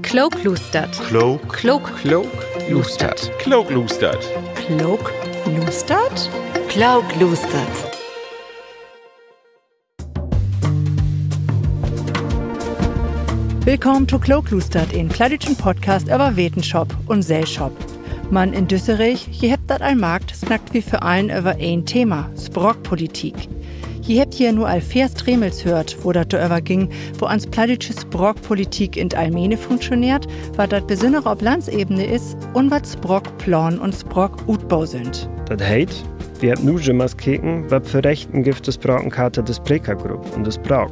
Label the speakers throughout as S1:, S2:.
S1: Kloklustert.
S2: Kloklustert.
S1: Kloklustert.
S3: Willkommen zu Kloklustert, ein plattdeutschen Podcast über Wetenschap und Seelschap. Man in Düsseldorf, je hebt dat all Markt, snackt wie für allen über ein Thema, Sprogpolitik. Je hebt hier nur all 4 Stremels hört, wo dat darüber ging, wo ans plattdeutsche Sprogpolitik in Almene funktioniert, was dat besondere auf Landsebene ist und was Sprogplan und Sprogutbau sind.
S2: Das heißt, wir haben nur immer gekeken, was für Rechten gibt das Sprachenkarte des Präkergruppe und des Sprach.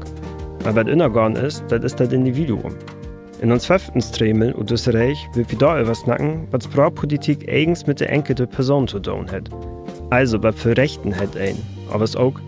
S2: Aber was innergorn ist das Individuum. In uns 5. Stremel und Österreich wird wir da übersnacken, was Sprachpolitik eigens mit der enkelte Person zu tun hat. Also, was für Rechten hat ein, aber es auch,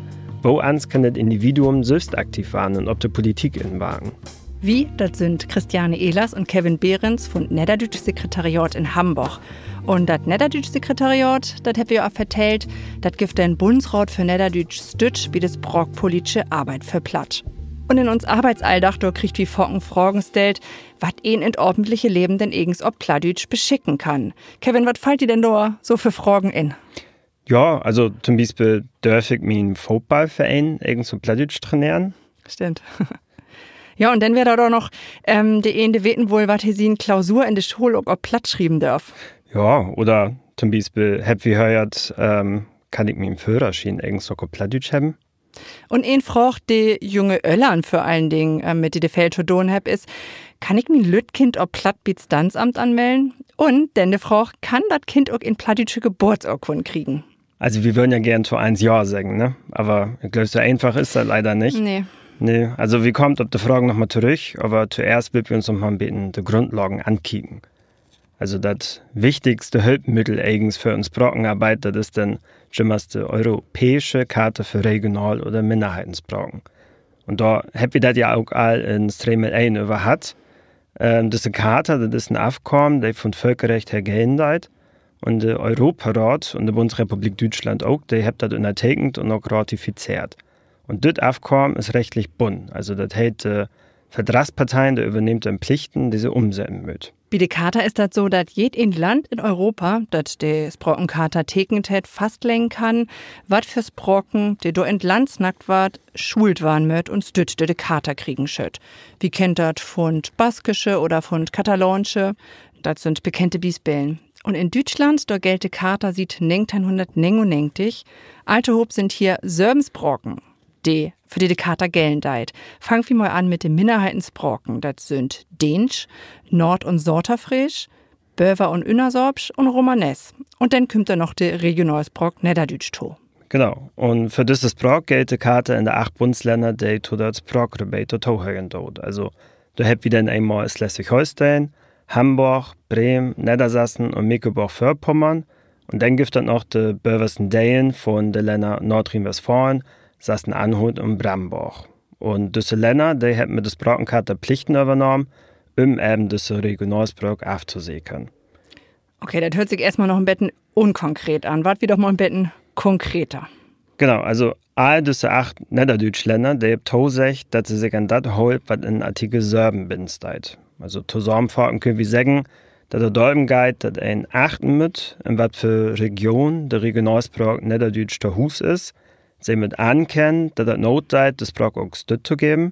S2: wo ans kann das Individuum selbst aktiv werden und ob der Politik inwagen.
S3: Wie, das sind Christiane Ehlers und Kevin Behrens vom Niederdeutsches Sekretariat in Hamburg. Und das Niederdeutsches Sekretariat, das habt ihr auch vertellt, das gibt den Bundesrat für Niederdeutsch stütz wie das sprachpolitische Arbeit für platt. Und in uns Arbeitsalltag da kriegt wie Focken Fragen stellt, was ihn in ordentliche Leben denn eigens ob Plattdeutsch beschicken kann. Kevin, was fällt dir denn da so für Fragen in?
S2: Ja, also zum Beispiel darf ich meinen Fußballverein eigens auf Plattdeutsch trainieren.
S3: Stimmt. Ja, und dann wäre da doch noch der eine weten wohl, was hier in Klausur in der Schule auch auf Platt schreiben darf.
S2: Ja, oder zum Beispiel, hab wie hört, kann ich meinen Führerschein eigens auch auf Plattdeutsch haben?
S3: Und ein Frage, die junge Öllern vor allen Dingen mit die Feld zu tun hab, ist, kann ich mein Lütkind auf Plattbits Tanzamt anmelden? Und denn die Frage, kann das Kind auch in plattdeutsche Geburtsurkunde kriegen?
S2: Also wir würden ja gern zu 1 Jahr sagen, ne? Aber ich glaube, so einfach ist das leider nicht. Nee, also wir kommt auf die Frage nochmal zurück, aber zuerst will wir uns noch mal ein bisschen die Grundlagen ankicken. Also das wichtigste Hilfsmittel eigens für uns Sprachenarbeit, das ist dann die europäische Karte für Regional- oder Minderheitensprachen. Und da habt ihr das ja auch all in Stremel 1 über hat. Das ist eine Karte, das ist ein Abkommen, das von Völkerrecht her geändert. Und der Europarat und die Bundesrepublik Deutschland auch, die haben das unterzeichnet und auch ratifiziert. Und das Abkommen ist rechtlich bunt. Also das heißt, die Vertragsparteien, die übernehmen dann Pflichten, die sie umsetzen müssen.
S3: Bei der Charta ist das so, dass jedes Land in Europa, das die Sprachencharta teknet hat, fastlegen kann, was für Sprachen, die do in Landsnackt wart, schult waren möt und stützt die Charta kriegen schütt. Wie kennt das von Baskische oder von Katalanische? Das sind bekannte Beispiele. Und in Deutschland, da gilt die Charta seit 1999. Alte Hob sind hier Sörbensbrocken, die für die Charta gelten deit. Fangen wir mal an mit den Minderheitensprochen. Das sind Dänsch, Nord- und Sorterfrisch, Böver- und Innersorbsch und Romanes. Und dann kommt da noch der Regionalsprach Niederdeutsch to.
S2: Genau. Und für dieses Sprach gilt die Charta in den 8 Bundesländern, die zu der Sprachgebiet tohören dort. Also da habt ihr dann einmal Schleswig-Holstein, Hamburg, Bremen, Niedersachsen und Mecklenburg-Vorpommern. Und dann gibt es noch die böversten Teilen von den Ländern Nordrhein-Westfalen, Sachsen-Anhalt und Brandenburg. Und diese Länder, die haben mit der Sprachenkarte Pflichten übernommen, um eben diese Regionalsprach aufzusichern.
S3: Okay, das hört sich erstmal noch ein bisschen unkonkret an. Wart wir doch mal ein bisschen konkreter.
S2: Genau, also all diese 8 Niederdeutschländer, die haben gesagt, dass sie sich an das holt, was in Artikel 7 bindet. Also zusammenfassend können wir sagen, dass der darum geht, dass ein achten mit, in was für Region der Regionalsprach Niederdeutsch der Hus ist. Sie müssen anerkennen, dass das Not sei, das Sprach auch stütz zu geben.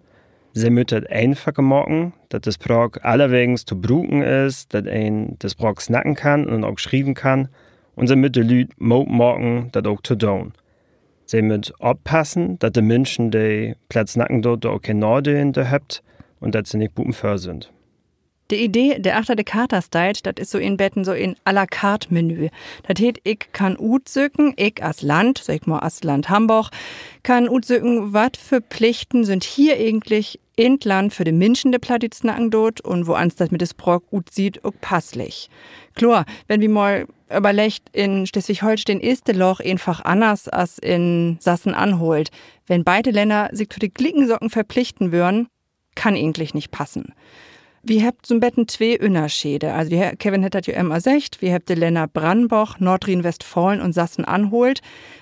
S2: Sie müssen einfacher machen, dass das Sprach allerwegs zu brauchen ist, dass ein das Sprach snacken kann und auch schreiben kann. Und sie müssen Leute Mut machen, das auch zu tun. Sie müssen aufpassen, dass die Menschen, die Platz snacken dort auch kein Norden haben und dass sie nicht Buben für sind.
S3: Die Idee der achter Charta-Style, das ist so in Betten so in à la carte Menü. Das heißt, ich kann utsücken, ich als Land, sag ich mal als Land Hamburg, kann utsücken, was für Pflichten sind hier eigentlich in Land für die Menschen der Plattitsnacken dort und wo ans das mit des Sprach utsieht, auch passlich. Klar, wenn wir mal überlegt, in Schleswig-Holstein ist der Loch einfach anders als in Sachsen-Anhalt. Wenn beide Länder sich zu den Glickensocken verpflichten würden, kann eigentlich nicht passen. Wir habt so ein Betten zwei Unterschiede. Also Kevin hat das ja immer gesagt, wir habt die Länder Brandenburg, Nordrhein-Westfalen und Sachsen-Anhalt.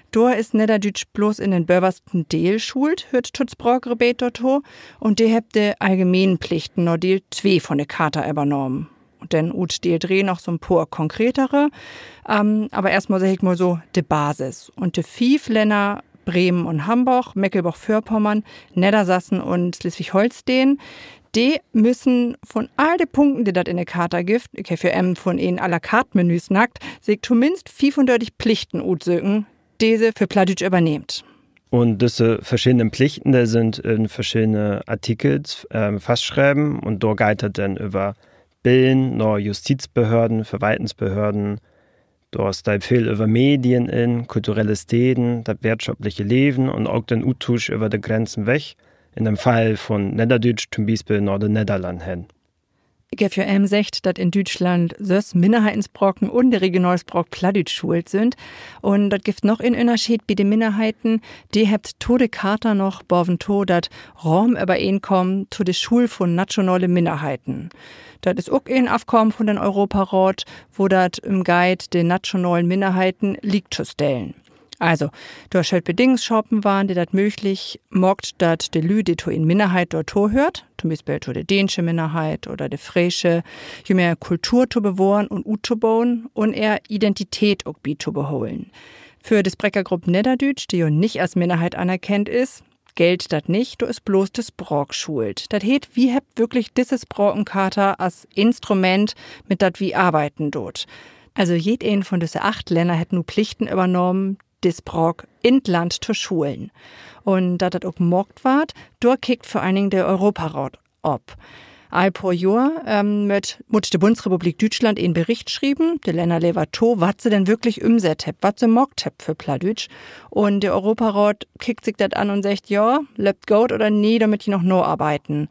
S3: Da ist Niederdütsch bloß in den böversten Deel schult, hört Tutzbrock Rebet dort. Und die habt die allgemeinen Pflichten, nur Deel 2 von der Charta übernommen. Und dann ut Deel 3 noch so ein paar konkretere. Aber erstmal sag ich mal so, die Basis. Und die 5 Länder Bremen und Hamburg, Mecklenburg-Vorpommern, Niedersachsen und Schleswig-Holstein, die müssen von all den Punkten, die das in der Charta gibt, ich habe für von ihnen à la carte Menüs nackt, sich zumindest 35 Pflichten utsögen, diese für Plattdeutsch übernehmt.
S2: Und diese verschiedenen Pflichten, die sind in verschiedene Artikel festschreiben und da geht es dann über Bilden, noch Justizbehörden, Verwaltungsbehörden, da ist da viel über Medien in, kulturelles Leben, das wirtschaftliche Leben und auch den Austausch über die Grenzen weg. In dem Fall von Niederdeutsch zum Beispiel nach den Niederlanden hin.
S3: Ich habe ja gesagt, dass in Deutschland sös Minderheitensbrocken und die Regionalsbrock Plattdeutsch schult sind. Und das gibt noch einen Unterschied bei den Minderheiten. Die habt to de Charta noch boven to, dat Raum übereinkommen zu der Schule von nationalen Minderheiten. Das ist auch ein Aufkommen von den Europarat, wo das im Guide den nationalen Minderheiten liegt zu stellen. Also, durch halt Bedingungsschoppen waren, die das möglich mogt, dass die Lü, die in Minderheit dort hört, zum Beispiel die dänische Minderheit oder die fräische, je mehr Kultur zu bewahren und zu bauen und eher Identität auch zu beholen. Für die Sprechergruppe Niederdeutsch, die ja nicht als Minderheit anerkannt ist, gilt das nicht, du ist bloß das Brok schult. Das heißt, wie habt wirklich dieses Brokencharta als Instrument, mit dat wie arbeiten dort. Also jeden von diesen 8 Ländern hat nur Pflichten übernommen, das Brok in Land zu schulen. Und da das auch gemockt ward, da kickt vor allen Dingen der Europarat ab. All pro Jahr muss die Bundesrepublik Deutschland einen Bericht schreiben, die Länder lewato, was sie denn wirklich umsetzt hat, was sie mockt hat für Plattdeutsch. Und der Europarat kickt sich das an und sagt, ja, lebt gut oder nie, damit die noch nur arbeiten.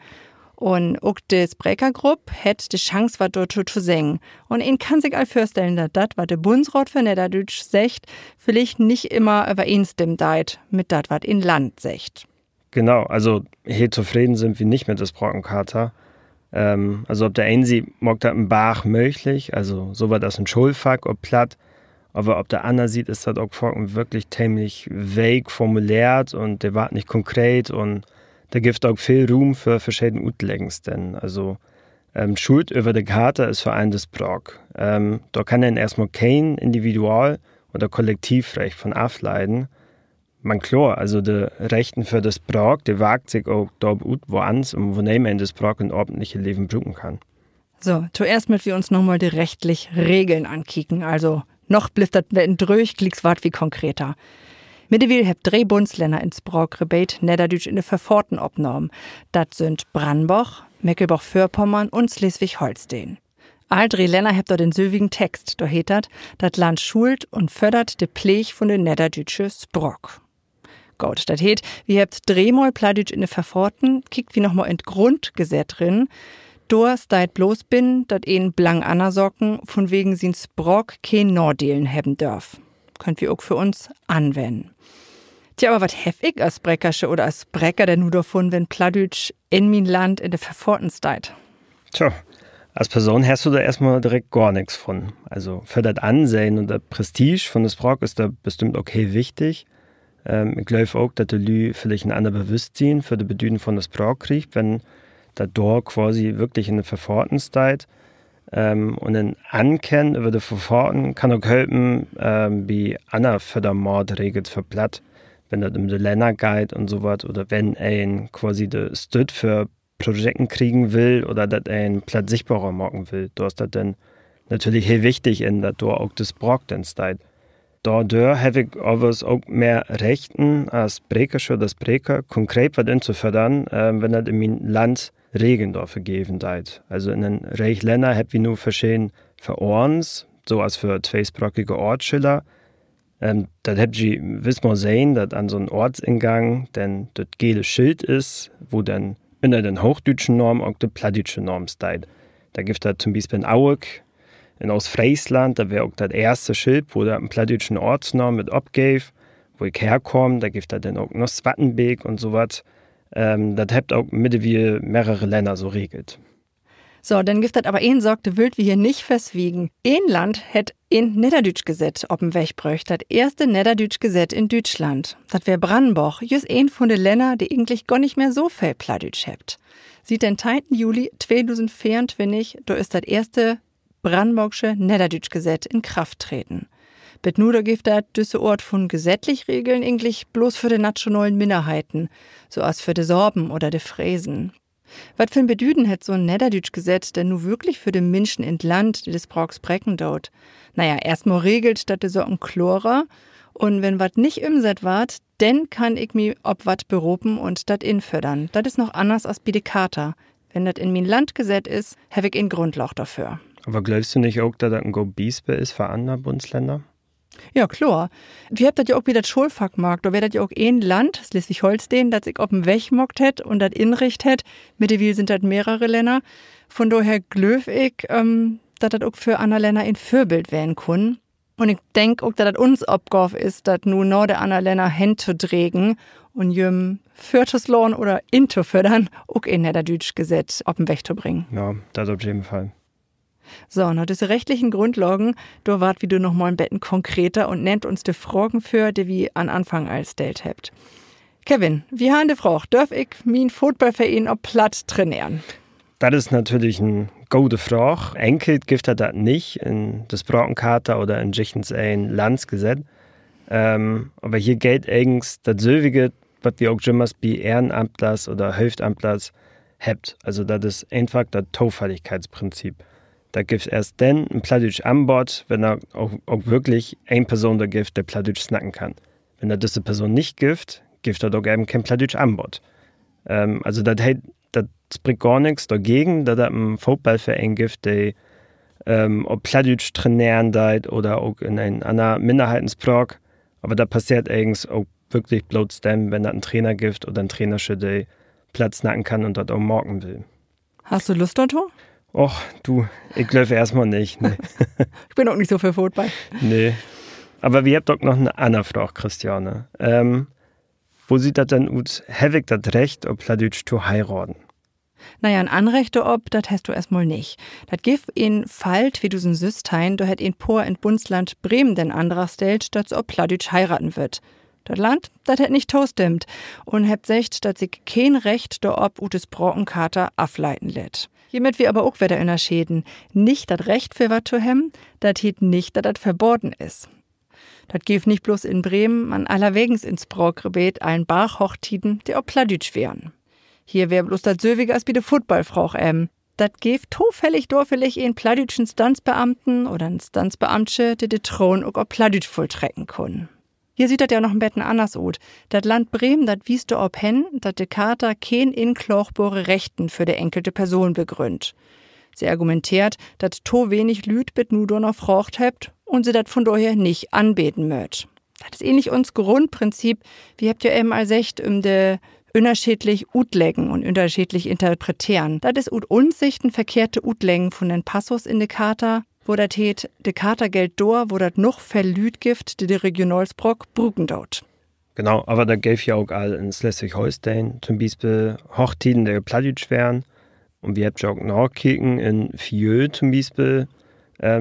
S3: Und auch die Sprechergruppe hat die Chance, was dort zu singen. Und ihn kann sich all vorstellen, dass das, was der Bundesrat für Niederdeutsch sagt, vielleicht nicht immer übereinstimmt mit das, was in Land sagt.
S2: Genau, also hier zufrieden sind wir nicht mit der Brokencharta. Also ob der einen sie mag das ein Bach möglich, also so war das ein Schulfach, ob platt, aber ob der andere sieht, ist das auch wirklich ziemlich vague formuliert und der war nicht konkret und da gibt auch viel Raum für verschiedene Utlegens, denn also Schuld über die Charta ist für einen das Brok. Da kann dann erstmal kein Individual- oder Kollektivrecht von ableiten. Man klar, also die Rechten für das Brok, die wagt sich auch dort woanders und wo man das Brok ein ordentliches Leben brauchen kann.
S3: So, zuerst müssen wir uns nochmal die rechtlichen Regeln ankicken. Also noch bleibt das durch, klicks wart wie konkreter. Mittlerweile habt 3 Bundesländer ins Brok Rebet Niederdeutsch in der Verforten abgenommen. Das sind Brandenburg, Mecklenburg-Vorpommern und Schleswig-Holstein. All 3 Länder habt dort den söwigen Text. Da heet das Land schult und fördert de Pflege von den Niederdeutsche Sprok. Gut, das heet, wir habt 3-mal Plattdeutsch in der Verforten, kickt wie nochmal in Grundgesetz drin. Da steit bloß bin, dat een blang anersocken, von wegen sin Sprok kein Norddelen haben darf. Könnt wir auch für uns anwenden. Tja, aber was hef ich als Breckersche oder als Brecker denn nur davon, wenn Plattdeutsch in mein Land in der Verforten steit?
S2: Tja, als Person hast du da erstmal direkt gar nichts von. Also für das Ansehen und das Prestige von das Brok ist da bestimmt okay wichtig. Ich glaube auch, dass die Lü vielleicht ein anderes Bewusstsein für die Bedeutung von das Brok kriegt, wenn das dort quasi wirklich in der Verforten steht. Und ein Ankennen über die Verfahren kann auch helfen, wie andere Fördermordregeln für Platt, wenn das um die Länder geht und so was, oder wenn ein quasi die Stüt für Projekte kriegen will oder dass ein Platt sichtbarer machen will. Da ist das dann natürlich sehr wichtig, dass da auch das Brok dann steht. Dadurch habe ich aber auch mehr Rechten als Brekersche oder Breker, konkret was zu fördern, wenn das in meinem Land Regeln dafür geben wird. Also in den reichen Ländern haben wir nur verschiedene Verordnungen, so als für zweisprachige Ortsschilder. Das habt ihr wissen wir sehen, dass an so einem Ortsingang dann das gelbe Schild ist, wo dann in den hochdeutschen Normen auch die plattdeutsche Norm steht. Da gibt es zum Beispiel in Aueg, in Ostfriesland, da wäre auch das erste Schild, wo da einen plattdeutschen Ortsnorm mit abgeht, wo ich herkomme, da gibt es dann auch noch Swattenbeek und sowas. Das habt auch mittlerweile mehrere Länder so regelt.
S3: So, dann gibt das aber sorgte wild wie hier nicht verswiegen. Ein Land hätt ein Niederdütsch-Gesetz ob'n Weg bräucht, das erste Niederdütsch-Gesetz in Deutschland. Das wär Brandenburg, just ein von den Ländern, die eigentlich gar nicht mehr so viel Plattdütsch hebt. Sieht den 10. Juli 2024, da ist das erste Brandenburgsche Niederdütsch-Gesetz in Kraft treten. Bet nur da gibt das düsse Ort von gesetzlich Regeln eigentlich bloß für die nationalen Minderheiten, so als für die Sorben oder die Fräsen. Was für ein Bedüden hätt so ein Niederdütsch-Gesetz denn nur wirklich für den Menschen in Land, die des Brauchs brecken dort? Naja, erstmal regelt, dass de so ein Chlorer und wenn wat nicht umset wart, dann kann ich mi ob wat beropen und dat infördern. Dat is noch anders als bei de Charta. Wenn dat in min Landgesetz is, hab ich ein Grundloch dafür.
S2: Aber glaubst du nicht auch, dass das ein Go-Biesbe ist für andere Bundesländer?
S3: Ja, klar. Wir habt das ja auch wie das Schulfach mag. Da wäre das ja auch ein Land, Schleswig-Holstein, das sich ob'n Weg mockt hätt und das inricht hätt. Mittlerweile sind das mehrere Länder. Von daher glöf ich, dass das auch für andere Länder ein Vorbild werden kann. Und ich denk auch, dass das uns Abgabe ist, das nur noch der anderen Länder hinzudrehen und jüm Fürteslohn oder into fördern, auch in der Deutsch-Gesetz ob'n Weg zu bringen.
S2: Ja, das auf jeden Fall.
S3: So, nach diese rechtlichen Grundlagen, da wart wie du noch mal ein Betten konkreter und nennt uns die Fragen für, die wir an Anfang als stellt habt. Kevin, wie haben die Frage? Darf ich mein Fußballverein ob platt trainieren?
S2: Das ist natürlich eine gute Frage. Enkel gibt das nicht in das Brauchenkarte oder in Jichtens ein Landsgesetz. Aber hier gilt eigentlich das Sölvige, was wir auch immer bei Ehrenamtlers oder Hälftamtlers habt. Also das ist einfach das Zufälligkeitsprinzip. Da gibt es erst dann ein Plattdeutsch an Bord, wenn er auch wirklich eine Person da gibt, der Plattdeutsch snacken kann. Wenn er diese Person nicht gibt er doch eben kein Plattdeutsch an Bord. Also das bringt gar nichts dagegen, dass es einen Fußballverein gibt, der ob Plattdeutsch trainieren deit oder auch in einen anderen Minderheitensprach. Aber da passiert eigentlich auch wirklich bloß dann, wenn es einen Trainer gibt oder einen Trainer, der Platz snacken kann und das auch morgen will.
S3: Hast du Lust dazu?
S2: Och, du, ich glaube erstmal nicht. Nee.
S3: Ich bin auch nicht so für Fußball.
S2: Nee. Aber wir habt doch noch eine andere Frage, Christiane. Wo sieht das denn aus? Habe ich das Recht, ob Plattdeutsch zu heiraten?
S3: Naja, ein Anrechte ob, das hast du erstmal nicht. Das gibt in Falt, wie du so Süstein, da hätt in Por in Bundesland Bremen den Antrag stellt, dass ob Plattdeutsch heiraten wird. Das Land, das hätt nicht tostimmt und hebt secht, dass sich kein Recht da ob utes Brauchenkarte ableiten lädt. Hiermit wir aber auch wieder unterscheiden. Nicht das Recht für was zu haben, das hielt nicht, dass das verboten ist. Das gibt nicht bloß in Bremen, an allerwegens ins Brauchgebiet ein Bachhochtiden, die auch Plattdeutsch wären. Hier wär bloß das Sövige als wie de Footballfrau Das gibt zufällig dorfelig einen plattdeutschen Stanzbeamten oder einen Stanzbeamtsche, die de Thron auch Plattdeutsch volltrecken können. Hier sieht das ja noch ein bisschen anders aus. Das Land Bremen, das wies du ob hin, dass die Charta kein inklochbare Rechten für die enkelte Person begründet. Sie argumentiert, dass to wenig Lüd bit nu do noch frocht hebt und sie das von daher nicht anbeten möcht. Das ist ähnlich uns Grundprinzip, wie habt ihr eben als echt de unterschiedlich utleggen und unterschiedlich interpretieren. Das ist ut Unsichten verkehrte Utlängen von den Passus in de Charta, wo dat heet, de Charta gilt dor, wo dat noch verlüt gibt, die Regionalsprock brugen dort.
S2: Genau, aber da gäf ja auch all in Schleswig-Holstein zum Beispiel Hochtiden, der Plattdeutsch wären. Und wir habt ja auch nachkicken in Fieux zum Beispiel,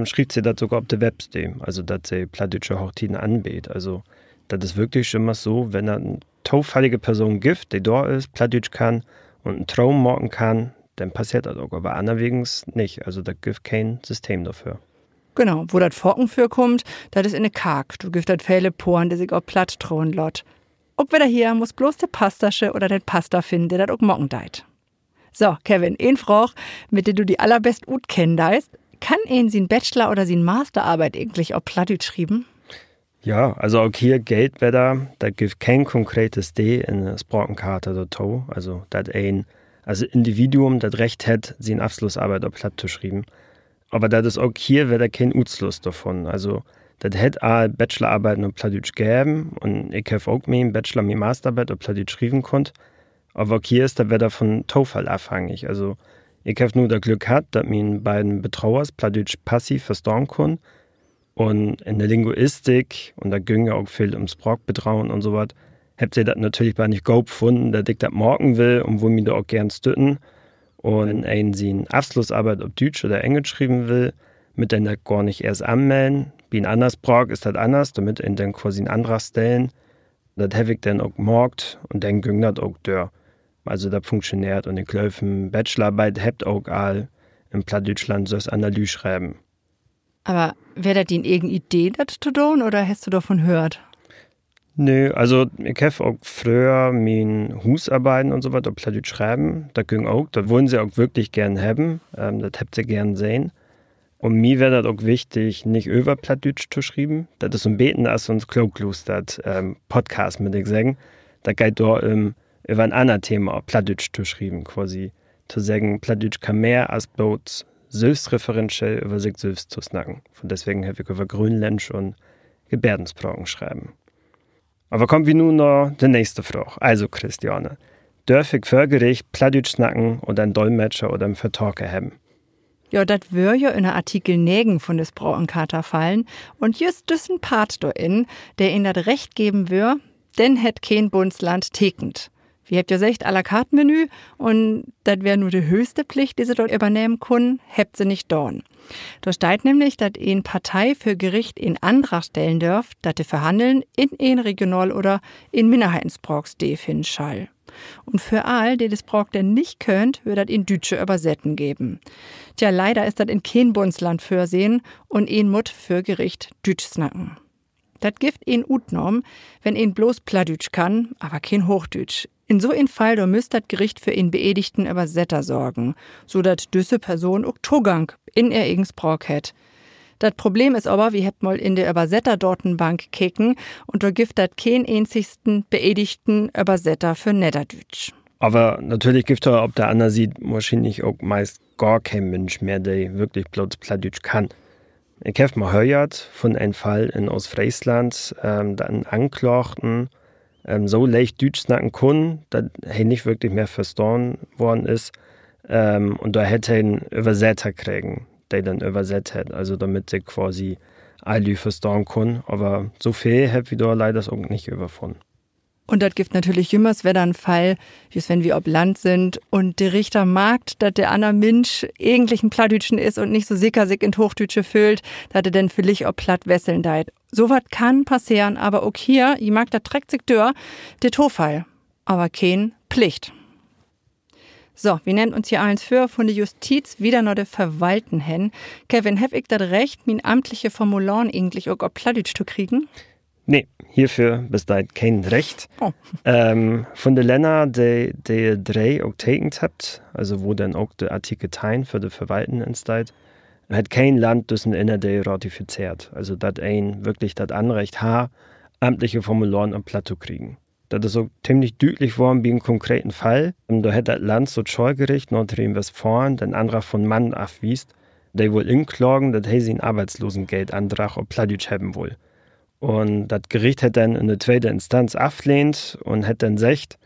S2: schrieb sie das sogar auf der Webseite, also dass sie Plattdeutsche Hochtiden anbietet. Also das ist wirklich immer so, wenn da eine zufällige Person gibt, die da ist, Plattdeutsch kann und einen Traum machen kann, dann passiert das auch, aber anderwegs nicht. Also da gibt kein System dafür.
S3: Genau, wo das Forken für kommt, das ist in ne Kark. Du gibst das viele Poren, die sich auch platt drohen lot. Ob wieder hier muss bloß der Pastasche oder den Pasta finden, der das auch mocken deit. So, Kevin, ein Frage, mit der du die allerbest gut kennen deist. Kann sin Bachelor oder sin Masterarbeit eigentlich auch Plattdeutsch schreiben?
S2: Ja, also auch hier gilt wieder, da gibt kein konkretes D in der Brauchenkarte dazu. Also das ein Individuum das Recht hat, sin Abschlussarbeit auf Platt zu schreiben. Aber das ist auch hier wieder kein Ausschluss davon. Also das hätte auch Bachelorarbeiten auf Plattdeutsch gegeben und ich habe auch mir Bachelor- und Masterarbeit auf Plattdeutsch schreiben können. Aber auch hier ist das wieder von Zufall abhängig. Also ich habe nur das Glück gehabt, dass meine beiden Betrauers Plattdeutsch passiv verstehen können. Und in der Linguistik, und da ging ja auch viel ums Sprachbetrauen und so was, habt ihr das natürlich bei nicht gut gefunden, dass ich das morgen will und wo mir da auch gern stütten. Und wenn ein seine Abschlussarbeit auf Deutsch oder Englisch schreiben will, mit den das gar nicht erst anmelden. Wie in anders Brauch ist das anders, damit in den quasi in anderer Stellen. Das habe ich dann auch gemerkt und dann ging das auch durch. Also das funktioniert und ich glaube, Bachelorarbeit habt auch all in Plattdeutschland so Analyse schreiben.
S3: Aber wäre das in irgendeine Idee, das zu tun, oder hast du davon gehört?
S2: Nö, also ich habe auch früher meine Hausarbeiten und so weiter auf Plattdeutsch schreiben. Das ging auch, das wollen sie auch wirklich gern haben. Das habt ihr gern sehen. Und mir wäre das auch wichtig, nicht über Plattdeutsch zu schreiben. Das ist so ein Beten, als uns Kloklus, das Podcast, mit ich sagen. Da geht da über ein anderes Thema auf Plattdeutsch zu schreiben, quasi. Zu sagen, Plattdeutsch kann mehr als bloß selbstreferenziell über sich selbst zu snacken. Von deswegen habe ich über Grönländisch und Gebärdensprachen schreiben. Aber kommen wir nun noch die nächste Frage. Also, Christiane, darf ich vor Gericht Plattdeutsch snacken oder einen Dolmetscher oder einen Vertalker haben?
S3: Ja, das wär ja in der Artikel 9 von des Brauenkata fallen. Und just diesen Part in, der ihnen das Recht geben wär, denn hätt kein Bundesland tekend. Wie habt ihr gesagt, à la carte Menü und das wäre nur die höchste Pflicht, die sie dort übernehmen können, habt sie nicht dorn. Da steht nämlich, dass eine Partei für Gericht in Antrag stellen dürft, dass die verhandeln in ein Regional- oder in Minderheitensprochs finden schall. Und für all, die das Brauch denn nicht könnt, wird das in Deutsche übersetzen geben. Tja, leider ist das in kein Bundesland vorsehen und ein Mut für Gericht Deutsch snacken. Das gibt ein Utnorm, wenn ein bloß Plattdeutsch kann, aber kein Hochdeutsch. In so einem Fall, da müsst das Gericht für einen beedigten Übersetter sorgen, so dass diese Person auch Zugang in ihr eigenes Brauch hat. Das Problem ist aber, wir habt mal in der Übersetterdatenbank kicken und da gibt das keinen einzigsten beedigten Übersetter für Niederdeutsch.
S2: Aber natürlich gibt es auf der anderen Seite wahrscheinlich auch meist gar kein Mensch mehr, der wirklich bloß Plattdeutsch kann. Ich habe mal gehört von einem Fall in Ostfriesland, da ein Anklagten so leicht Deutsch snacken kann, dass er nicht wirklich mehr verstanden worden ist. Und da hätte er einen Übersetzer kriegen, der dann übersetzt hat, also damit sie quasi alle verstehen können. Aber so viel habe ich da leider auch nicht überfunden.
S3: Und das gibt natürlich jümmers wieder ein Fall, just wenn wir ob Land sind und der Richter mag, dass der andere Mensch eigentlich ein Plattdütschen ist und nicht so sicker sich in Hochdütsche fühlt, dass er denn vielleicht auch platt wesseln deit. So was kann passieren, aber auch hier, ich mag, da trägt sich der Tofall. Aber kein Pflicht. So, wir nehmen uns hier eins für von der Justiz wieder noch der Verwalten hin. Kevin, hab ich das Recht, mein amtliche Formular eigentlich auch auf Plattdeutsch zu kriegen?
S2: Nee, hierfür besteht kein Recht. Oh. Von den Ländern, die drei auch tekend habt, also wo dann auch der Artikel 10 für die Verwalten entsteht, hat kein Land das inner der ratifiziert. Also dass ein wirklich das Anrecht hat, amtliche Formulare am Platt zu kriegen. Das ist auch ziemlich deutlich geworden wie im konkreten Fall. Da hat das Land so Zollgericht Nordrhein-Westfalen den Antrag von Mann abwiesen, der wohl inklagen, dass er seinen Arbeitslosengeldantrag auf Plattdeutsch haben will. Und das Gericht hat dann in der zweiten Instanz ablehnt und hat dann gesagt,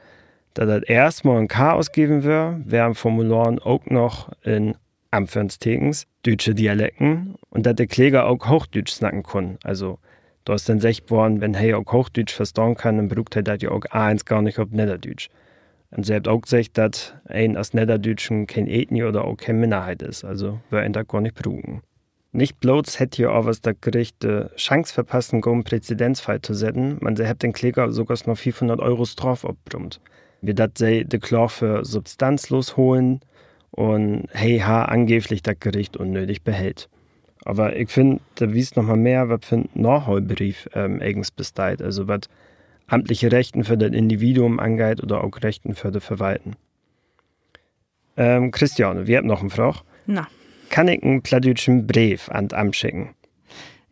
S2: dass das erstmal ein Chaos geben wird, während Formularen auch noch in Anführungstekens deutsche Dialekten und dass der Kläger auch Hochdeutsch snacken kann. Also da ist dann gesagt worden, wenn er auch Hochdeutsch verstehen kann, dann braucht er das ja auch eins gar nicht auf Niederdeutsch. Und sie hat auch gesagt, dass ein aus Niederdeutschen kein Ethnie oder auch keine Minderheit ist. Also wir ihn da gar nicht brauchen. Nicht bloß hätte hier auch was das Gericht die Chance verpasst, einen Präzedenzfall zu setzen, man hat den Kläger sogar noch 500 € Strafe abbrummt. Wir das sie die Klage für substanzlos holen und hey, angeblich das Gericht unnötig behält. Aber ich finde, da wies noch mal mehr, was für ein Nachholbrief eigens besteht, also was amtliche Rechten für das Individuum angeht oder auch Rechten für die Verwalten. Christiane, wir haben noch eine Frage.
S3: Na.
S2: Kann ich einen plattdeutschen Brief an das Amt schicken?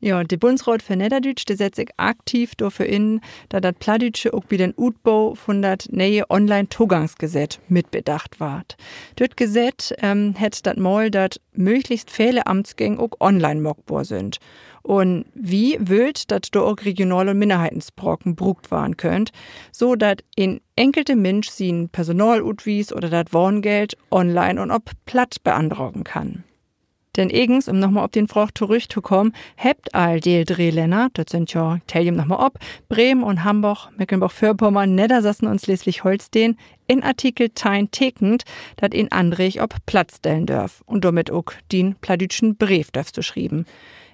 S3: Ja, der Bundesrat für Niederdeutsch, der setzt sich aktiv dafür in, dass das Plattdeutsche auch bei den Utbau von das neue Online-Zugangsgesetz mitbedacht ward. Das Gesetz hat das Mal, dass möglichst viele Amtsgänge auch online machbar sind. Und wie wild, dass da auch Regional- und Minderheitensprochen brucht waren könnt, so dass in enkelte Mensch sein Personalutwies oder das Wohngeld online und ob platt beantragen kann. Denn eigens, um nochmal auf den Frage zurückzukommen, hebt all die drei Länder, das sind ja, teilen nochmal ab, Bremen und Hamburg, Mecklenburg-Vorpommern, Niedersachsen und Schleswig-Holstein, in Artikel 10 tekend, dat in Andrich ob Platz stellen dürf und damit auch den pladütschen Brief dürfst du schreiben.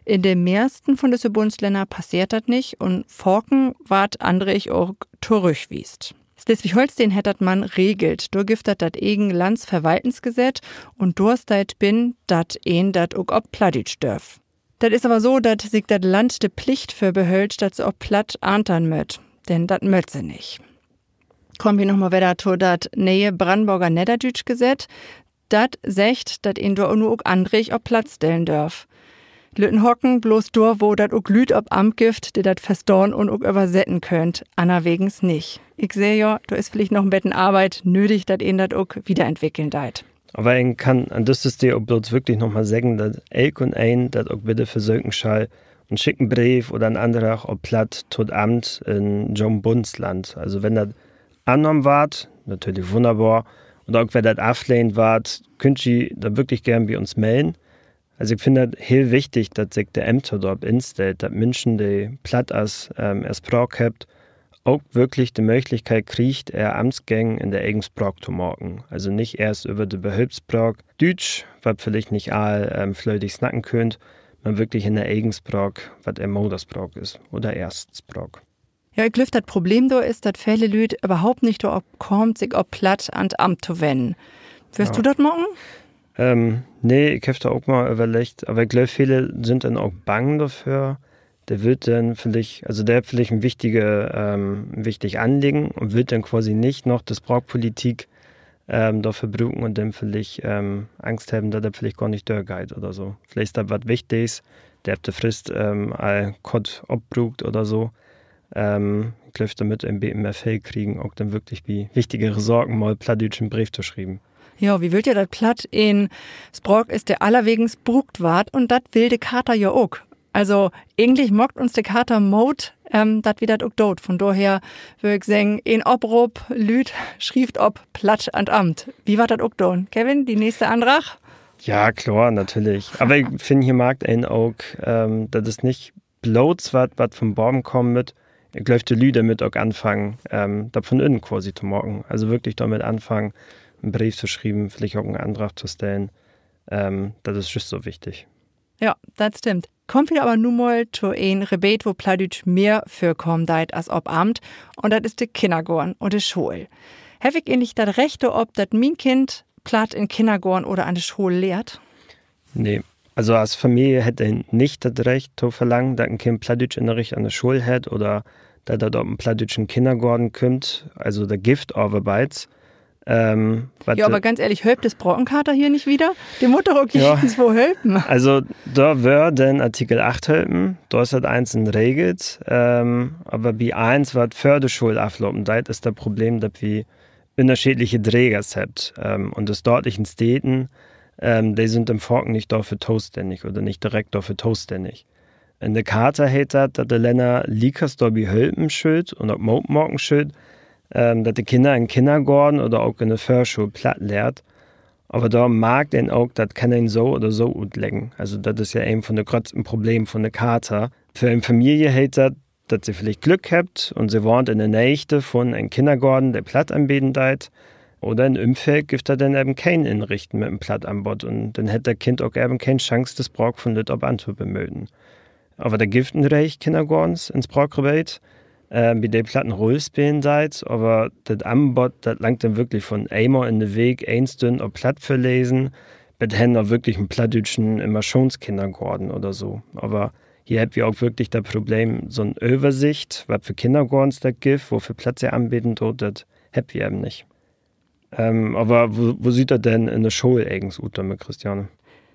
S3: In den meisten von den Bundesländern passiert das nicht und Forken ward Andrich auch zurückwiest. Schleswig-Holstein hättet man regelt. Du giftet dat egen Landsverwaltensgesetz und durstet bin dat dat auch ob Pladütsch dürf. Dat is aber so, dat sich dat Land de Pflicht für behält, dat sie ob Platt ahntern möt. Denn dat möt sie nicht. Kommen wir nochmal wieder zu dat neue Brandenburger Niederdütsch-Gesetz. Dat secht, dat ihn du nur auch Andrich ob Platz stellen dürf. Lütten hocken bloß dur, wo dat auch Lüt ob Amtgift, die dat verstorn und auch übersetzen könnt. Anerwegens nicht. Ich sehe ja, du ist vielleicht noch ein bisschen Arbeit nötig, dat ihn dat auch wiederentwickeln deit.
S2: Aber ich kann an das dir auch bloß wirklich nochmal sagen, dass ich und ein dat auch bitte versöken schall und schicken Brief oder ein anderer ob Platt tot Amt in John Bundesland. Also wenn das angenommen ward, natürlich wunderbar, und auch wenn das ablehnt ward, könnt ihr da wirklich gern bei uns melden. Also ich finde es heel wichtig, dass sich der Ämter dort instellt, dass Menschen, die Platt als Sprach habt, auch wirklich die Möglichkeit kriegt, Amtsgänge in der eigenen Sprache zu machen. Also nicht erst über die Behilfssprache Deutsch, was vielleicht nicht all flüssig snacken könnt, sondern wirklich in der eigenen Sprache, was Muttersprache ist oder Erstsprache.
S3: Ja, ich glaube, das Problem da ist, dass viele Leute überhaupt nicht darauf kommen, sich auf Platt an Amt zu wenden. Wirst du das machen?
S2: Nee, ich habe da auch mal überlegt, aber ich glaube, viele sind dann auch bang dafür. Der wird dann vielleicht, also der hat vielleicht ein wichtiges Anliegen und wird dann quasi nicht noch die Sprachpolitik dafür brauchen und dann vielleicht Angst haben, dass er vielleicht gar nicht durchgeht oder so. Vielleicht ist das was Wichtiges, der hat die Frist all Code abbraucht oder so. Ich glaube, damit ein bisschen mehr Fähig kriegen, auch dann wirklich wie wichtigere Sorgen mal plattdeutschen Brief zu schreiben.
S3: Ja, wie will ihr das Platt in Sprach ist der allerwegens brugt ward und dat will de Kater ja auch. Also eigentlich mockt uns de Kater Mode, dat wie dat auch dort. Von daher würde ich sagen, in Obrub, Lüd, schrieft ob Platt an Amt. Wie war dat auch dort? Kevin, die nächste Antrag?
S2: Ja, klar, natürlich. Aber ich finde, hier mag einen auch, dass es nicht bloß was vom Baum kommen mit. Ich glaube, die Lüder damit auch anfangen, da von innen quasi zu machen. Also wirklich damit anfangen, einen Brief zu schreiben, vielleicht auch einen Antrag zu stellen. Das ist just so wichtig.
S3: Ja, das stimmt. Kommt wieder aber nun mal zu ein Rebet, wo Plattdeutsch mehr vorkommt als ob Amt. Und das ist der Kindergarten und die Schule. Habe ich eigentlich das Recht, ob das mein Kind Platt in Kindergarten oder an der Schule lehrt?
S2: Nee. Also als Familie hätte er nicht das Recht zu verlangen, dass ein Kind Plattdeutschunterricht an der Schule hat oder dass er dort einen plattdeutschen Kindergarten kommt. Also der Gift Arbeit.
S3: Ja, aber ganz ehrlich, hölpt das Brockenkater hier nicht wieder? Die Mutter auch ja. Wo hölpen?
S2: Also da wäre dann Artikel 8 hölpen, da ist das eins in regelt, aber bei 1 was für die Schule ablaufen, da ist das Problem, dass wir unterschiedliche Träger haben und das dortlichen Städten, die sind im Forken nicht dafür zuständig oder nicht direkt dafür zuständig. In der Karte heißt das, dass die Länder liekers da bei hölpen schuld und auch morgen schuld, dass die Kinder in Kindergarten oder auch in der Förschule platt lehrt. Aber da mag den auch, das kann ihn so oder so auslegen. Also das ist ja ein von den größten Problemen von der Karte. Für eine Familie heißt das, dass sie vielleicht Glück habt und sie wohnt in der Nähe von einem Kindergarten, der platt anbieten deit. Oder in Umfeld gibt er dann eben keinen inrichten mit einem Plattanbot. Und dann hätte das Kind auch eben keine Chance, das Sprach von dort ab anzubemögen. Aber da gibt ein Recht Kindergartens ins Sprachgebiet. Bei den Platten Rollspielen seid, aber das Anbot, das langt dann wirklich von einmal in den Weg, einstünd auf Platt für lesen, mit Händen wirklich einen plattdeutschen Immersionskindergarten oder so. Aber hier habt ihr auch wirklich das Problem, so eine Übersicht, was für Kindergartens das gibt, wofür Plätze anbieten dort, das habt ihr eben nicht. Aber wo sieht er denn in der Schule eigentlich aus mit Christiane?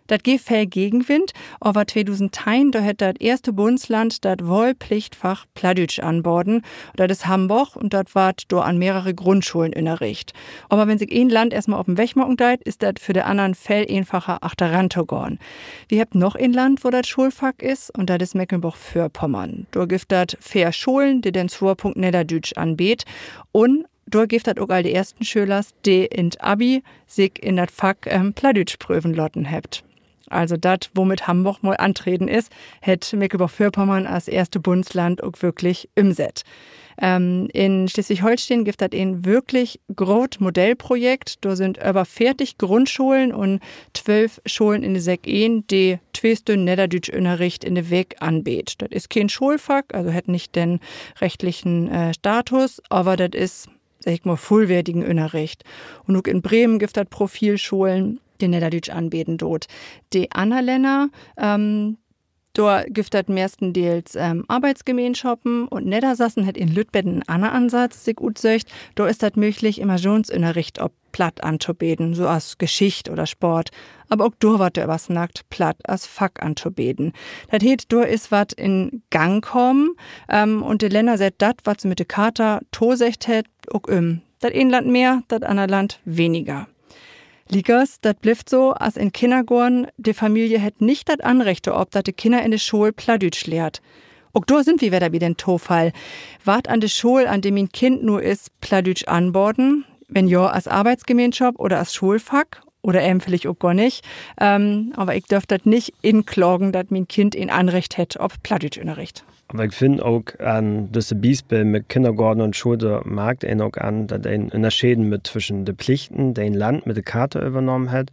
S3: Das gibt viel Gegenwind, aber 2010 da hat das erste Bundesland das Wahlpflichtfach Plattdeutsch anborden. Das ist Hamburg und das war da an mehrere Grundschulen unterricht. Aber wenn sich ein Land erstmal auf dem Weg machen deit, ist das für die anderen viel einfacher achteranzugehen. Wir habt noch ein Land, wo das Schulfach ist und das ist Mecklenburg-Vorpommern. Da gibt das 4 Schulen, die den Schwerpunkt Niederdütsch anbieten und da gibt es auch all die ersten Schüler, die in Abi sich in das Fach Plattdeutsch prüfen lassen habt. Also das, womit Hamburg mal antreten ist, hätte Mecklenburg-Vorpommern als erste Bundesland auch wirklich umsetzt. In Schleswig-Holstein gibt es ein wirklich großes Modellprojekt. Da sind über 40 Grundschulen und 12 Schulen in der Säck-Een, die tweste Niederdütsch-Unterricht in der Weg anbietet. Das ist kein Schulfach, also hat nicht den rechtlichen Status, aber das ist, sag ich mal, vollwertigen Unterricht. Und auch in Bremen gibt es Profilschulen, die Niederdütsch anbieten dort. Die anderen Länder, da gibt es meistens Arbeitsgemeinschaften und Niedersassen hat in Lütbeck einen anderen Ansatz, sich gut sagt. Da ist das möglich, Immersionsunterricht ob platt anzubeten, so als Geschichte oder Sport. Aber auch da wird was nackt platt als Fach anzubeten. Das heißt, da ist was in Gang kommen und die Länder sagt das, was sie mit der Charta tosecht hat, auch das ein Land mehr, das andere Land weniger. Liegers, das bleibt so, als in Kindergorn die Familie hätt nicht das Anrecht, ob dat die Kinder in der Schule Plattdütsch lehrt. Auch da sind wir wieder wie den Tofall. Wart an der Schule, an dem mein Kind nur ist, Plattdütsch anborden, wenn ja als Arbeitsgemeinschaft oder als Schulfach oder vielleicht auch gar nicht. Aber ich dürfte das nicht inklagen, dass mein Kind ein Anrecht hätte auf Plattdütschunterricht.
S2: Aber ich finde auch an diese Beispiel mit Kindergarten und Schule mag einen auch an, dass ein Unterschieden mit zwischen den Pflichten, die ein Land mit der Karte übernommen hat,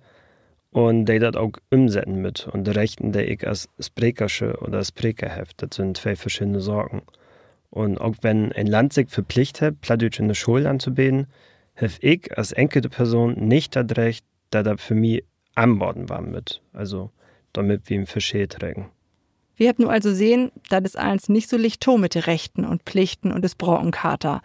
S2: und die das auch umsetzen mit. Und die Rechten, die ich als Sprekersche oder Spreker habe. Das sind zwei verschiedene Sorgen. Und auch wenn ein Land sich verpflichtet hat, Plattdeutsch in der Schule anzubieten, habe ich als enkelte Person nicht das Recht, dass das für mich anborden war mit. Also damit wir ihm Verstehen tragen.
S3: Wir haben nur also sehen, dass es eins nicht so licht mit den Rechten und Pflichten und des Brockencharta.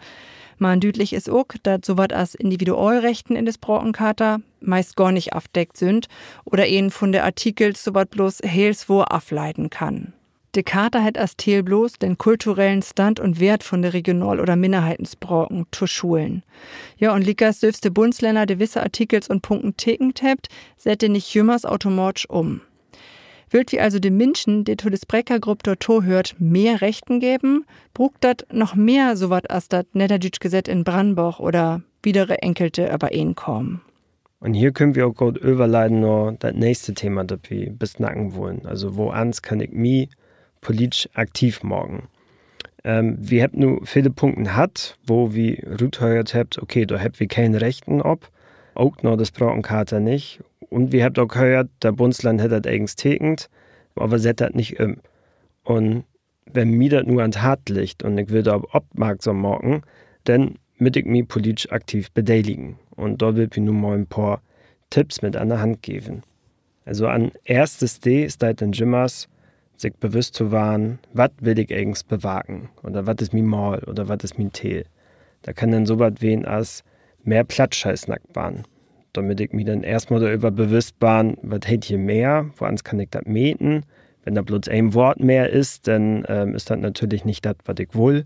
S3: Man düdlich ist auch, dass sowas als Individualrechten in des Brockencharta meist gar nicht aufdeckt sind oder einen von der Artikels sowas bloß helswo ableiten kann. Die Charta hat als Ziel bloß den kulturellen Stand und Wert von der Regional- oder Minderheitensbrocken zu schulen. Ja, und liegers dürfste Bundesländer gewisse Artikels und Punkten tekent habt, sette nicht jümmers automatisch Wollt wir also den Menschen, die zu der Sprechergruppe dort hört, mehr Rechten geben, brucht dat noch mehr sowas als das Niederdütsch-Gesetz in Brandenburg oder widere Enkelte übereinkommen.
S2: Und hier können wir auch gut überleiten noch das nächste Thema, das wir besnacken wollen. Also woans kann ich mich politisch aktiv machen. Wir haben nur viele Punkte hat, wo wir rütheuert habt, okay, da habt wir keine Rechten ob, auch noch das Brockencharta nicht. Und wir habt auch gehört, der Bundesland hat das eigens tekend, aber set das nicht Und wenn mir das nur ans Hart liegt und ich will da aufmerksam machen, dann müsst ich mich politisch aktiv beteiligen. Und da will ich nur mal ein paar Tipps mit an der Hand geben. Also an erstes D ist das dann jimmers, sich bewusst zu waren, was will ich eigens bewagen? Oder was ist mein Maul? Oder was ist mein Teel? Da kann dann sowas wehen als mehr Plattscheißnackt waren. Damit ich mir dann erstmal darüber bewusst bin, was hält hier mehr, woans kann ich das meten. Wenn da bloß ein Wort mehr ist, dann ist das natürlich nicht das, was ich will.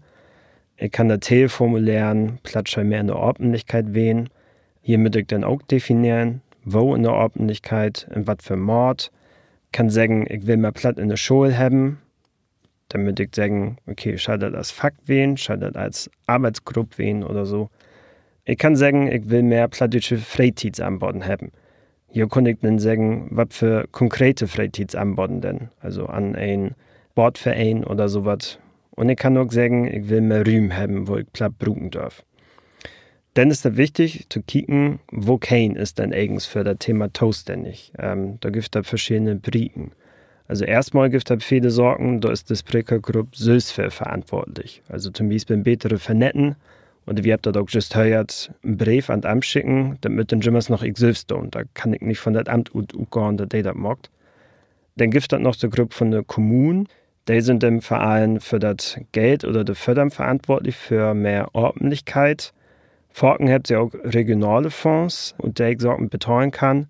S2: Ich kann das Teel formulieren, Plattschei mehr in der Ordentlichkeit wehen. Hier müsste ich dann auch definieren, wo in der Ordentlichkeit, in was für Mord. Ich kann sagen, ich will mehr Platt in der Schule haben. Dann müsste ich sagen, okay, schall das als Fakt wehen, schall das als Arbeitsgruppe wehen oder so. Ich kann sagen, ich will mehr plattdeutsche Freitiedsanboten haben. Hier kann ich dann sagen, was für konkrete Freitiedsanboten denn, also an einen Sportverein oder sowas. Und ich kann auch sagen, ich will mehr Rühm haben, wo ich platt brauchen darf. Dann ist es wichtig zu kicken, wo kein ist denn eigens für das Thema zuständig. Da gibt es verschiedene Briken. Also erstmal gibt es viele Sorgen, da ist die Sprechergruppe selbst für verantwortlich. Also zum Beispiel bessere vernetten. Und wir habt das auch just gehört, einen Brief an das Amt schicken, damit dann jimmers noch ich selbst tun. Da kann ich nicht von das Amt gehen, dass die das macht. Dann gibt es das noch die Gruppe von der Kommune. Die sind im Verein für das Geld oder die Fördern verantwortlich für mehr Ordentlichkeit. Forken habt ihr auch regionale Fonds, und die ich Sorgen betreuen kann.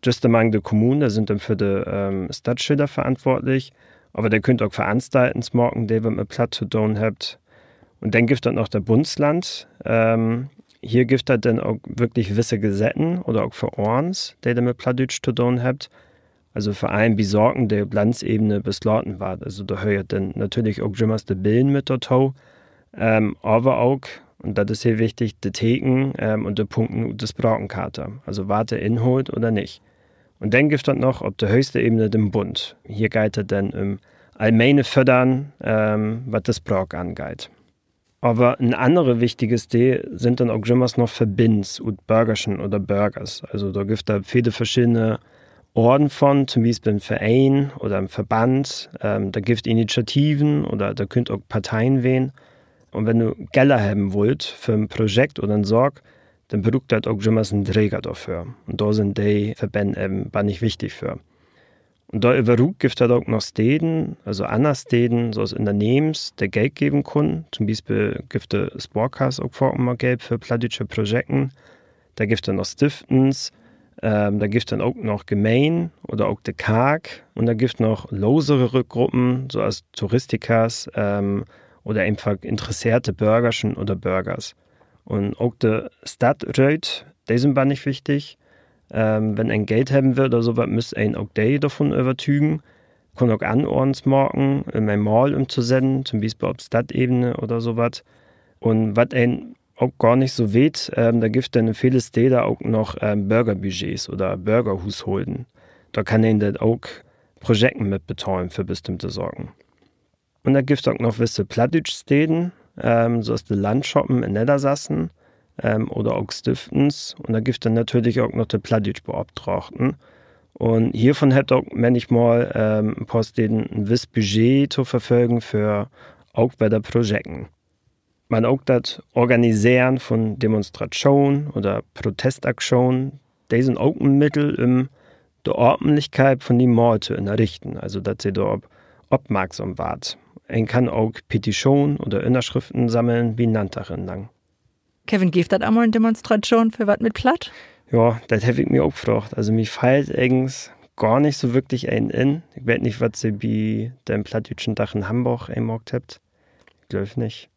S2: Just among der Kommune, da sind dann für die Stadtschilder verantwortlich. Aber der könnt auch Veranstalten machen, die wir mit Platt zu tun habt. Und dann gibt es noch der Bundesland. Hier gibt es dann auch wirklich gewisse Gesetzen oder auch für Orns, die mit Plattdeutsch zu tun habt. Also für einen besorgen, der auf Landsebene beslauten war. Also da hört dann natürlich auch jimmers die Billen mit dazu. Aber auch, und das ist hier wichtig, die Theken und die Punkte des Brockencharta. Also warte Inhalt oder nicht. Und dann gibt es noch auf der höchsten Ebene den Bund. Hier geht es dann allgemeine Fördern, was das Sprach angeht. Aber ein anderes wichtiges Ding sind dann auch immer noch Verbinds und Bürgerchen oder Bürgers. Also da gibt es viele verschiedene Orden von, zum Beispiel ein Verein oder ein Verband. Da gibt es Initiativen oder da könnt auch Parteien wählen. Und wenn du Gelder haben wollt für ein Projekt oder einen Sorg, dann braucht das auch immer einen Träger dafür. Und da sind die Verbände eben nicht wichtig für. Und da überhaupt gibt es auch noch Städten, also andere Städten, so als Unternehmens, die Geld geben können. Zum Beispiel gibt es Sparkasse auch immer Geld für plattdeutsche Projekte. Da gibt es noch Stiftens, da gibt es dann auch noch Gemein oder auch die Karg. Und da gibt es noch losere Gruppen, so als Touristikas oder einfach interessierte Bürgerchen oder Bürgers. Und auch die Stadträte, die sind nicht wichtig. Wenn ein Geld haben will oder sowas, müsste ein auch die davon überzeugen. Kann auch Anordnungen machen, in ein Mal umzusetzen, zum Beispiel auf Stadtebene oder sowas. Und was ein auch gar nicht so weht, da gibt es dann in vielen Städten auch noch Bürgerbudgets oder Bürgerhaushalten. Da kann ein das auch Projekte mitbetreuen für bestimmte Sorgen. Und da gibt es auch noch gewisse Plattdeutsch-Städten, so ist die Landschoppen in Niedersachsen oder auch Stiftens. Und da gibt es dann natürlich auch noch die Plattdeutsch-Beauftragten. Und hiervon hat auch manchmal ein paar Städten ein gewisses Budget zur Verfügung für auch bei den Projekten. Man auch das Organisieren von Demonstrationen oder Protestaktionen, die sind auch ein Mittel, um die Ordentlichkeit von den Mord zu errichten, also dass sie da aufmerksam wird. Man kann auch Petitionen oder Unterschriften sammeln wie Landtagen lang.
S3: Kevin, gibt das einmal eine Demonstration für was mit Platt?
S2: Ja, das habe ich mir auch gefragt. Also mir fällt eigentlich gar nicht so wirklich ein in. Ich weiß nicht, was sie bei dem Plattdeutschen Tag in Hamburg gemacht habt. Ich glaube nicht.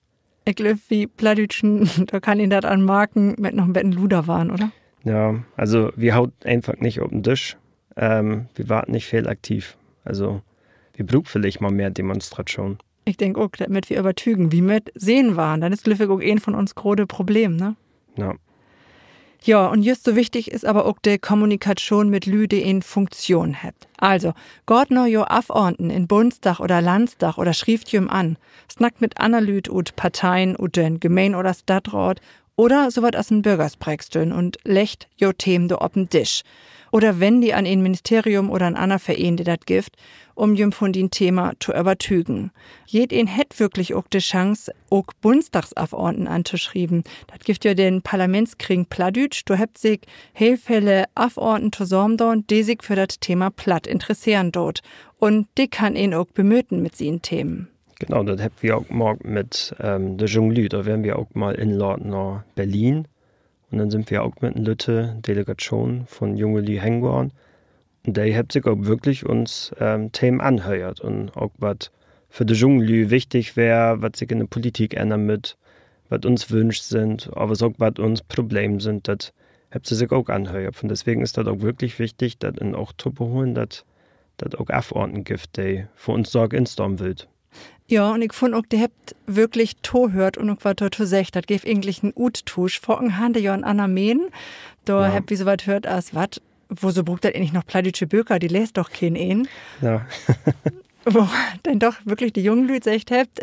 S3: Ich glaube, wie Plattdeutschen, da kann ihn das anmarken, mit noch ein bisschen Luder waren, oder?
S2: Ja, also wir haut einfach nicht auf den Tisch. Wir waren nicht viel aktiv. Also wir brauchen vielleicht mal mehr Demonstrationen.
S3: Ich denke auch, damit wir übertügen, wie wir sehen waren. Dann ist glücklich auch ein von uns große Problem, ne?
S2: Ja.
S3: Ja, und just so wichtig ist aber auch die Kommunikation mit Lüde in Funktion hat. Also, Gott noch jo Abordneten in Bundestag oder Landstag oder schrieft jüm an. Snackt mit Anna Lüd und Parteien und den Gemein oder Stadtrat oder so wat as ein Bürgersprägstön und lecht jo Themen do op'n Tisch. Oder wenn die an ein Ministerium oder an einer Verein, die dat gift, um jüm von den Thema zu übertügen. Jeden hätt wirklich auch die Chance, auch Bundestagsabordneten anzuschreiben. Dat gibt ja den Parlamentskring Plattdeutsch, du habt sich Hilfälle Abordneten zusammen, die sich für das Thema Platt interessieren dort. Und die kann ihn auch bemühen mit seinen Themen.
S2: Genau, das habt wir auch mal mit der Jonglü, da werden wir auch mal inladen nach Berlin. Und dann sind wir auch mit einer Lütte Delegation von Jungeli Hengorn. Und die hat sich auch wirklich uns Themen anheuert und auch was für die Jungeli wichtig wäre, was sich in der Politik ändern mit, was uns Wünsche sind, aber auch was uns Probleme sind, das hat sie sich auch anheuert. Und deswegen ist das auch wirklich wichtig, dass in auch Truppe holen, dass auch Abordnungen gibt, die für uns Sorge instorm will.
S3: Ja, und ich fand auch, die habt wirklich hört und auch was dort sagt. Das gibt eigentlich einen Ut-Tusch. Vorhin haben die ja ein Anamen. Da
S2: ja.
S3: Habt wie so was hört als was. Wo so brucht das eigentlich noch plattdeutsche Bürger? Die lest doch kein ein.
S2: Ja.
S3: Wo dann doch wirklich die jungen Leute sagt habt,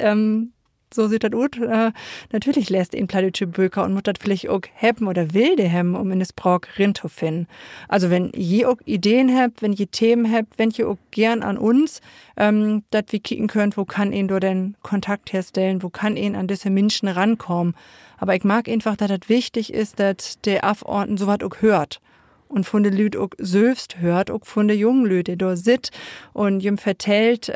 S3: so sieht das aus. Natürlich lässt ihn plattdeutsche Bürger und muss das vielleicht auch haben oder will der haben, um in das Brauch rin zu finden. Also wenn ihr auch Ideen habt, wenn ihr Themen habt, wenn ihr auch gern an uns, dass wir kicken könnt, wo kann ihn da denn Kontakt herstellen, wo kann ihn an diese Menschen rankommen. Aber ich mag einfach, dass das wichtig ist, dass der Abordnung sowas auch hört. Und von den Lüd auch selbst hört, auch von den jungen Lüd, die da sit und ihm vertellt,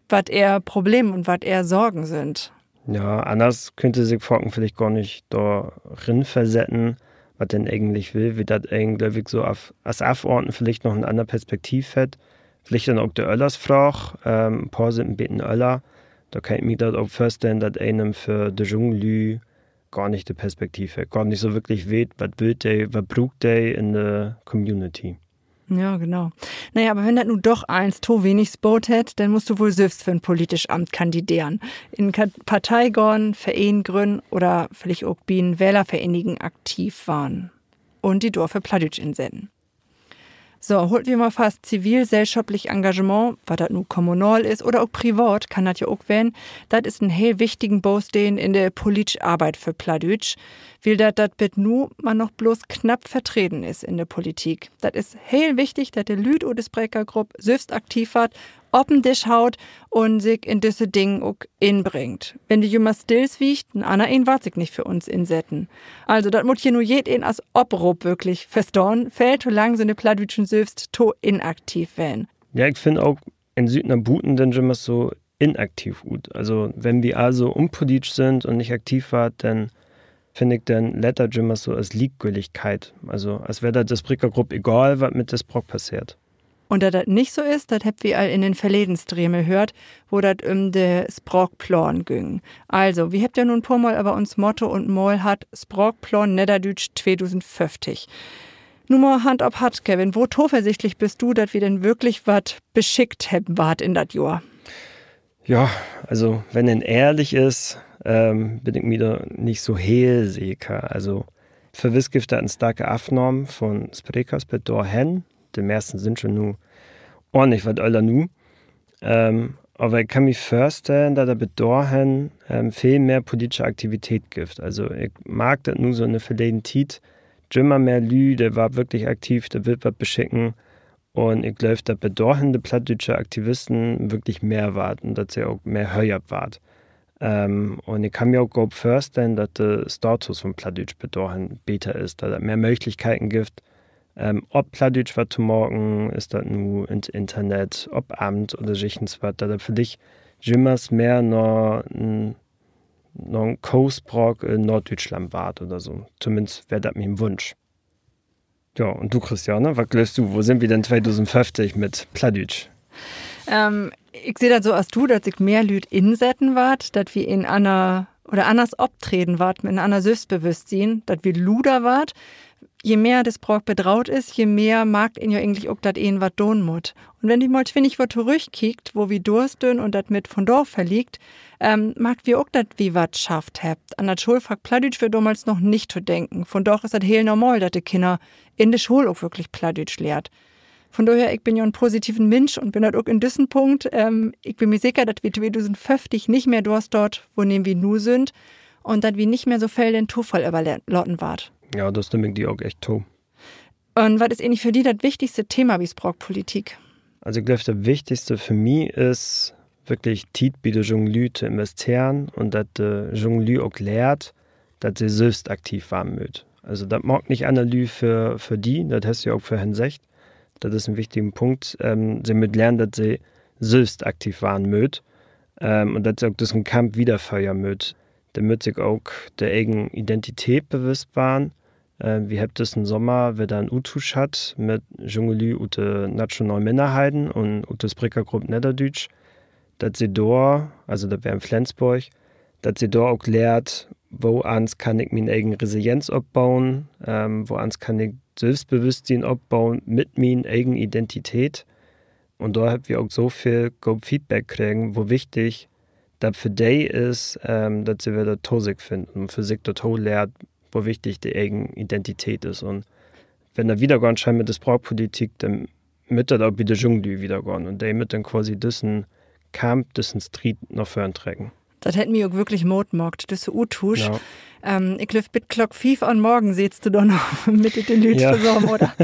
S3: was er Probleme und was er Sorgen sind.
S2: Ja, anders könnte sich Volken vielleicht gar nicht darin versetzen, was denn eigentlich will, wie das eigentlich so als Abordnung vielleicht noch eine andere Perspektive hat. Vielleicht dann auch der Öllers fragt, ein paar sind ein bisschen Öller. Da kann ich mir das auch vorstellen, dass einem für die Jungli gar nicht die Perspektive hat, gar nicht so wirklich weht, was will der, was braucht der in der Community.
S3: Ja, genau. Naja, aber wenn das nun doch eins to wenig Spot hat, dann musst du wohl selbst für ein politisches Amt kandidieren. In Partei gehen, Verein gründen oder vielleicht auch bei Wählervereinigen aktiv waren. Und die Dorfe Plattdeutsch insenden. So, holt wir mal fast zivilgesellschaftlich Engagement, was das nun kommunal ist oder auch privat, kann das ja auch werden. Das ist ein heel wichtigen Baustein in der politischen Arbeit für Plattdeutsch, weil das bit nu mal noch bloß knapp vertreten ist in der Politik. Das ist heel wichtig, dass der Lüd oder Sprechergruppe selbst aktiv hat, auf den Tisch haut und sich in diese Dinge auch inbringt. Wenn die Jünger stills wiegt, ein anderer ihn wart sich nicht für uns insetzen. Also, das muss hier nur jeden als Obrub wirklich verstehen, fällt, solange so eine Plattdeutschen selbst to inaktiv werden.
S2: Ja, ich finde auch in Südnabuten dann immer so inaktiv gut. Also, wenn wir also unpolitisch sind und nicht aktiv war, dann finde ich dann letter immer so als Liegültigkeit. Also, als wäre das Sprechergruppe egal, was mit das Brock passiert.
S3: Und da das nicht so ist, das habt wir all in den Verledenstremel hört, wo das de Sprachplan ging. Also, wir habt ja nun ein paar Mal aber uns Motto und Mal hat Sprachplan Niederdütsch 2050. Nun mal Hand auf Hand, Kevin, wo zuversichtlich bist du, dass wir denn wirklich was beschickt haben wart in dat Jahr?
S2: Ja, also, wenn er ehrlich ist, bin ich mir nicht so heel sicher. Also, für Wiss gibt es eine starke Aufnahme von Sprechers bis dahin. Die meisten sind schon nur ordentlich was alle nu. Aber ich kann mir vorstellen, dass bis dahin viel mehr politische Aktivität gibt. Also ich mag das nur so eine verleden Zeit. Immer mehr Lü, der war wirklich aktiv, der will was beschicken. Und ich glaube, dass bis dahin die plattdeutsche Aktivisten wirklich mehr warten, dass sie auch mehr höher warten. Und ich kann mir auch gut vorstellen, dass der Status von Plattdeutsch bis dahin besser ist, dass es mehr Möglichkeiten gibt. Ob Plattdeutsch was zu morgen, ist das nur ins Internet, ob Amt oder Schichtens was, da für dich jimmers mehr noch ein Co-Sprach in Norddeutschland wart oder so. Zumindest wäre das mein Wunsch. Ja, und du, Christiane, was glaubst du, wo sind wir denn 2050 mit Plattdeutsch?
S3: Ich sehe das so als du, dass ich mehr Lüd insetzen wart, dass wir in einer oder anders abtreten wart, mit einer Selbstbewusstsein, dass wir luder wart. Je mehr das Brauch betraut ist, je mehr mag ihn ja eigentlich auch dat een wat doen mut. Und wenn die mal wenig wat zurückkickt, wo wir durstön und dat mit von Dorf verliegt, mag wir auch dat wie wat schafft habt. An dat Schulfach Plattdeutsch wird damals noch nicht zu denken. Von doch ist dat heel normal, dat die Kinder in der Schule auch wirklich Plattdeutsch lehrt. Von daher, ich bin ja ein positiven Mensch und bin halt auch in diesem Punkt. Ich bin mir sicher, dass wir 2050 nicht mehr dort, wo nehmen wir nu sind und dass wir nicht mehr so viel den Zufall überladen wart.
S2: Ja, das stimme ich dir auch echt to.
S3: Und was ist eigentlich für dich das wichtigste Thema wie Sprachpolitik?
S2: Also ich glaube, das Wichtigste für mich ist wirklich Zeit bei den jungen Leuten zu investieren und dass die jungen Leute auch lehrt, dass sie selbst aktiv werden müssen. Also das mag nicht einer Leute für die, das hast du ja auch für Hinsicht. Das ist ein wichtiger Punkt. Sie müssen lernen, dass sie selbst aktiv werden müssen und dass sie auch diesen Kampf wiederfeuern müssen. Da müssen sich auch der eigenen Identität bewusst werden. Wir haben diesen Sommer wieder ein Utusch hat mit jungen Leuten und den nationalen Minderheiten und der Sprechergruppe Niederdeutsch, dass sie da, also das wäre in Flensburg, dass sie da auch lehrt, woans kann ich meine eigene Resilienz aufbauen, woans kann ich Selbstbewusstsein aufbauen mit meiner eigenen Identität. Und da haben wir auch so viel Feedback kriegen, wo wichtig das für die ist, dass sie wieder tosig finden und für sich total lernt, wo wichtig die eigene Identität ist. Und wenn da wieder gehen scheint mit der Sprachpolitik, dann müsst das auch wieder Jungen wieder gehen. Und die müssen dann quasi diesen Kampf, diesen Street noch voranträgen.
S3: Das hätte mir auch wirklich Mut gemacht, das Utusch. Ja. Ich glaube, bis Glock 5 am Morgen sitzt du da noch mit den Leuten zusammen, oder?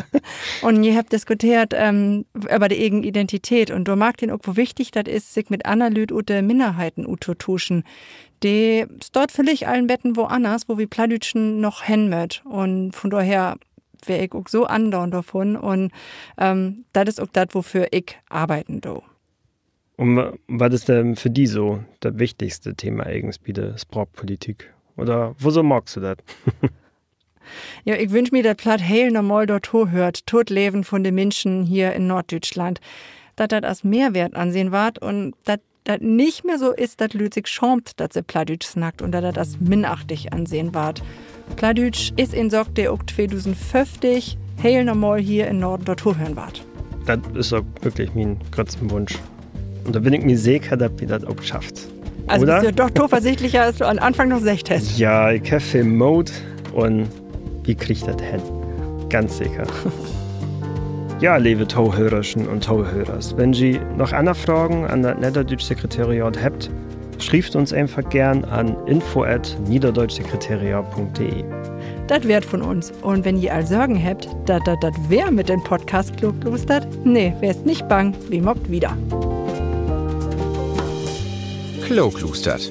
S3: Und ihr habt diskutiert über die eigene Identität. Und du magst den auch, wo wichtig das ist, sich mit anderen Leuten und den Minderheiten utzutuschen. Die ist dort völlig allen Betten woanders, wo wir Plattdeutschen noch hinmöt. Und von daher wäre ich auch so andauernd davon. Und das ist auch das, wofür ich arbeiten do.
S2: Und was ist denn für die so das wichtigste Thema eigentlich bei der Sprachpolitik? Oder wieso magst du das?
S3: Ja, ich wünsche mir, dass Platt heel normal dort hört, tot Leben von den Menschen hier in Norddeutschland, dass das als Mehrwert ansehen wird und dass das nicht mehr so ist, dass Leute sich schämt, dass sie Plattdeutsch snackt und dass das als minachtig ansehen wird. Plattdeutsch ist in Sock der auch 2050 heel normal hier in Norden dort hören wird.
S2: Das ist auch wirklich mein größter Wunsch. Und da bin ich mir sicher, dass wir das auch schafft.
S3: Also bist du doch zuversichtlicher, als du am Anfang noch gesagt hast.
S2: Ja, ich habe viel Mut und wie kriege ich das hin? Ganz sicher. Ja, liebe Tauhörerchen und Tauhörers, wenn Sie noch andere Fragen an das Niederdeutsche-Sekretariat habt, schreibt uns einfach gern an info@niederdeutschsekretariat.de.
S3: Das wird von uns. Und wenn ihr all Sorgen habt, dass wer mit dem Podcast kluglustet, nee, wärst nicht bang, wie mobbt wieder.
S1: Kloklustert.